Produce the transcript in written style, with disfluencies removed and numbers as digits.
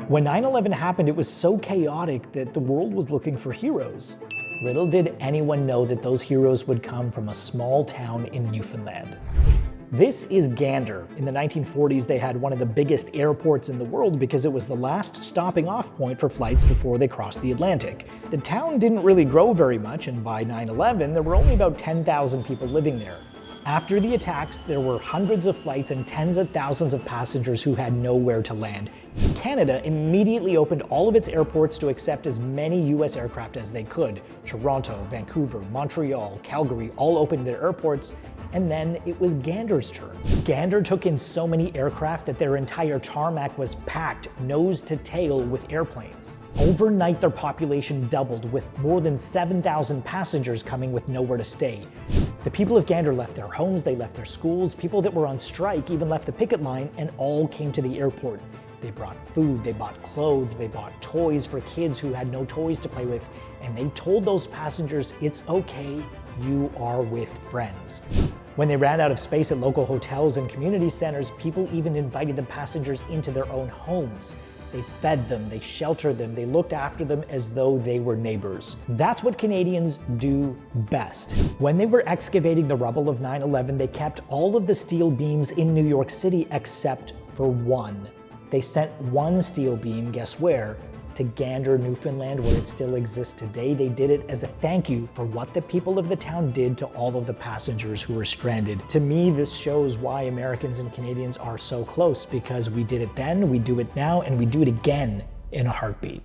When 9/11 happened, it was so chaotic that the world was looking for heroes. Little did anyone know that those heroes would come from a small town in Newfoundland. This is Gander. In the 1940s, they had one of the biggest airports in the world because it was the last stopping off point for flights before they crossed the Atlantic. The town didn't really grow very much, and by 9/11, there were only about 10,000 people living there. After the attacks, there were hundreds of flights and tens of thousands of passengers who had nowhere to land. Canada immediately opened all of its airports to accept as many US aircraft as they could. Toronto, Vancouver, Montreal, Calgary all opened their airports, and then it was Gander's turn. Gander took in so many aircraft that their entire tarmac was packed nose to tail with airplanes. Overnight, their population doubled, with more than 7,000 passengers coming with nowhere to stay. The people of Gander left their homes, they left their schools, people that were on strike even left the picket line, and all came to the airport. They brought food, they bought clothes, they bought toys for kids who had no toys to play with, and they told those passengers, it's okay, you are with friends. When they ran out of space at local hotels and community centers, people even invited the passengers into their own homes. They fed them, they sheltered them, they looked after them as though they were neighbors. That's what Canadians do best. When they were excavating the rubble of 9/11, they kept all of the steel beams in New York City except for one. They sent one steel beam, guess where? To Gander, Newfoundland, where it still exists today. They did it as a thank you for what the people of the town did to all of the passengers who were stranded. To me, this shows why Americans and Canadians are so close, because we did it then, we do it now, and we do it again in a heartbeat.